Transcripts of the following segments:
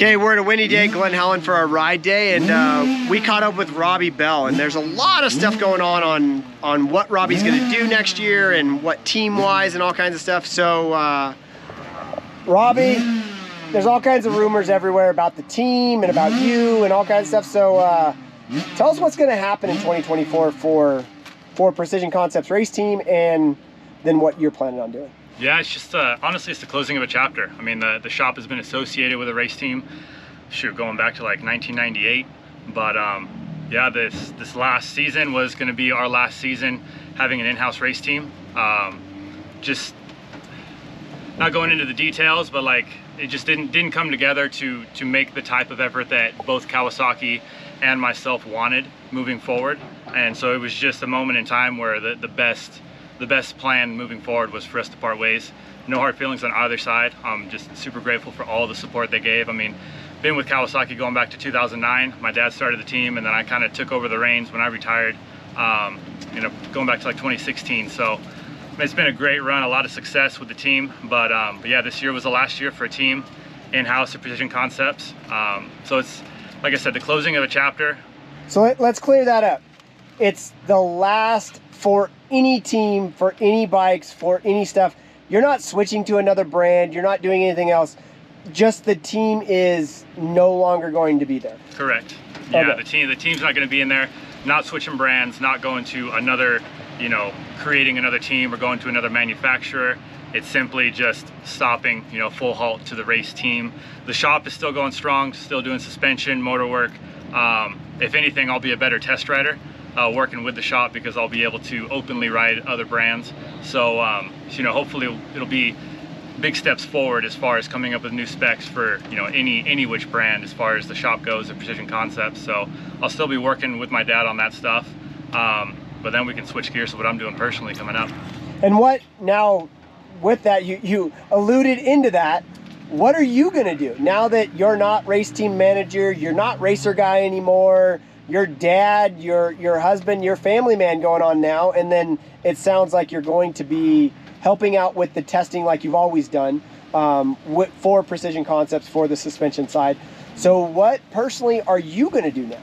Okay, we're at a windy day at Glen Helen for our ride day, and we caught up with Robby Bell, and there's a lot of stuff going on what Robby's going to do next year and what team-wise and all kinds of stuff. So, Robby, there's all kinds of rumors everywhere about the team and about you and all kinds of stuff. So, tell us what's going to happen in 2024 for Precision Concepts race team, and then what you're planning on doing. Yeah, it's just honestly, it's the closing of a chapter. I mean, the shop has been associated with a race team, shoot, going back to like 1998. But yeah, this last season was going to be our last season having an in-house race team. Just not going into the details, but like it just didn't come together to make the type of effort that both Kawasaki and myself wanted moving forward. And so it was just a moment in time where the best plan moving forward was for us to part ways. No hard feelings on either side. I'm just super grateful for all the support they gave. I mean, been with Kawasaki going back to 2009. My dad started the team, and then I kind of took over the reins when I retired, you know, going back to like 2016. So it's been a great run, a lot of success with the team. But yeah, this year was the last year for a team in-house at Precision Concepts. So it's, like I said, the closing of a chapter. So let's clear that up. It's the last for any team, for any bikes, for any stuff. You're not switching to another brand. You're not doing anything else. Just the team is no longer going to be there. Correct. Yeah, okay. the team's not going to be in there. Not switching brands, not going to another, you know, creating another team or going to another manufacturer. It's simply just stopping, you know, full halt to the race team. The shop is still going strong, still doing suspension, motor work. If anything, I'll be a better test rider. Working with the shop, because I'll be able to openly ride other brands. So, you know, hopefully it'll be big steps forward as far as coming up with new specs for, you know, any which brand as far as the shop goes at Precision Concepts. So I'll still be working with my dad on that stuff, but then we can switch gears to what I'm doing personally coming up. And what now with that, you alluded into that, what are you gonna do now that you're not race team manager, you're not racer guy anymore, your dad, your husband, your family man going on now, and then it sounds like you're going to be helping out with the testing like you've always done for Precision Concepts for the suspension side. So what personally are you going to do now?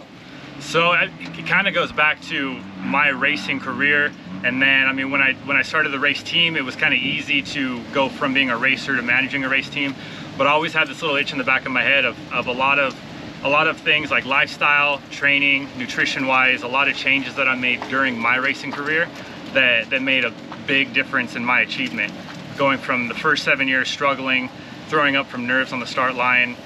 So it kind of goes back to my racing career, and then I mean when I started the race team, it was kind of easy to go from being a racer to managing a race team, but I always had this little itch in the back of my head of a lot of things like lifestyle, training, nutrition-wise, a lot of changes that I made during my racing career that made a big difference in my achievement. Going from the first 7 years struggling, throwing up from nerves on the start line,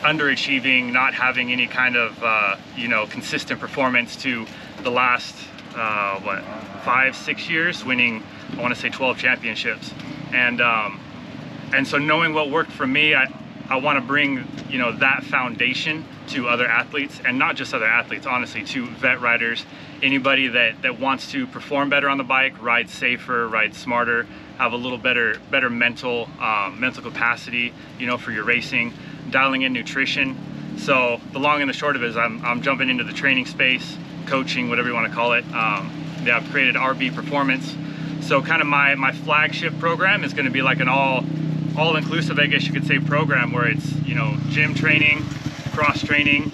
underachieving, not having any kind of you know, consistent performance, to the last what, 5-6 years winning, I want to say 12 championships. And so knowing what worked for me, I want to bring, you know, that foundation to other athletes, and not just other athletes, honestly, to vet riders, anybody that wants to perform better on the bike, ride safer, ride smarter, have a little better mental capacity, you know, for your racing, dialing in nutrition. So the long and the short of it is I'm jumping into the training space, coaching, whatever you want to call it. Yeah, I've created RB Performance. So kind of my flagship program is going to be like an all-inclusive, I guess you could say, program where it's, you know, gym training, cross training,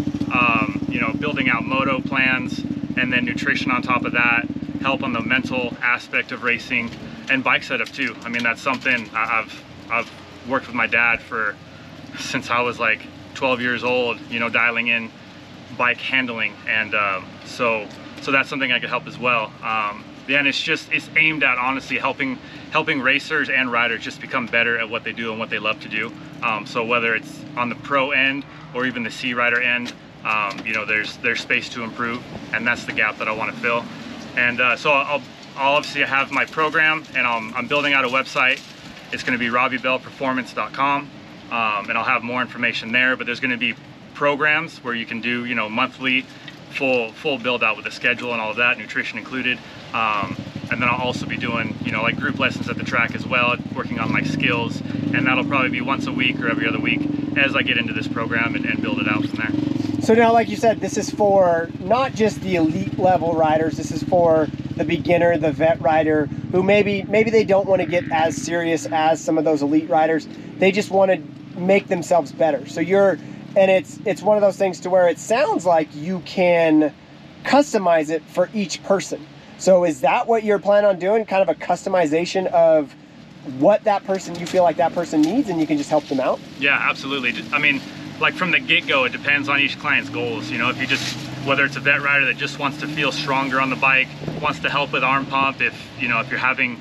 you know, building out moto plans, and then nutrition on top of that, help on the mental aspect of racing, and bike setup too. I mean, that's something I've worked with my dad for since I was like 12 years old, you know, dialing in bike handling, and so that's something I could help as well. Yeah, and it's aimed at honestly helping racers and riders just become better at what they do and what they love to do. So whether it's on the pro end or even the C rider end, you know, there's space to improve, and that's the gap that I want to fill. And so I'll obviously have my program, and I'm building out a website. It's going to be robbybellperformance.com, and I'll have more information there. But there's going to be programs where you can do, you know, monthly, full build out with a schedule and all of that, nutrition included. And then I'll also be doing, you know, like group lessons at the track as well, working on my skills, and that'll probably be once a week or every other week as I get into this program and build it out from there. So now, like you said, this is for not just the elite level riders, this is for the beginner, the vet rider, who maybe they don't want to get as serious as some of those elite riders. They just want to make themselves better. So you're And it's one of those things to where it sounds like you can customize it for each person. So is that what you're planning on doing? Kind of a customization of what that person, you feel like that person needs, and you can just help them out? Yeah, absolutely. I mean, like from the get-go, it depends on each client's goals. You know, if you just, whether it's a vet rider that just wants to feel stronger on the bike, wants to help with arm pump, if you know, if you're having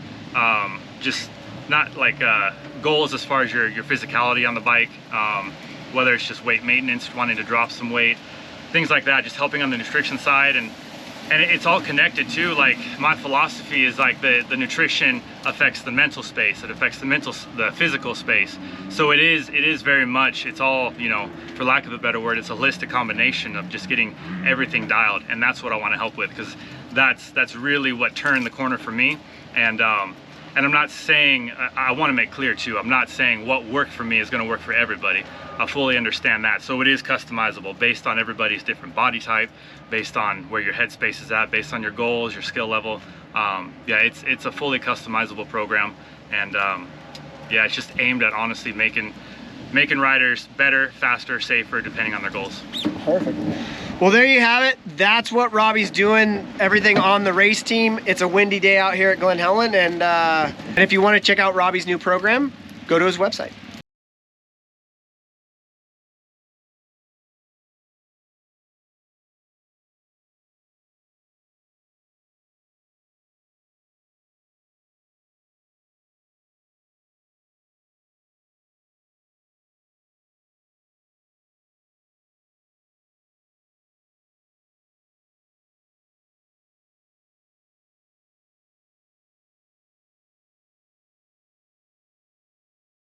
just not like goals as far as your physicality on the bike, whether it's just weight maintenance, wanting to drop some weight, things like that, just helping on the nutrition side. And it's all connected too. Like my philosophy is like the nutrition affects the mental space, it affects the physical space. So it is very much, it's all, you know, for lack of a better word, it's a holistic combination of just getting everything dialed. And that's what I want to help with, because that's really what turned the corner for me. And I'm not saying, I want to make clear too, I'm not saying what worked for me is going to work for everybody. I fully understand that. So it is customizable based on everybody's different body type, based on where your headspace is at, based on your goals, your skill level. Yeah, it's a fully customizable program. And yeah, it's just aimed at honestly making riders better, faster, safer, depending on their goals. Perfect. Well, there you have it. That's what Robby's doing, everything on the race team. It's a windy day out here at Glen Helen, and if you want to check out Robby's new program, go to his website.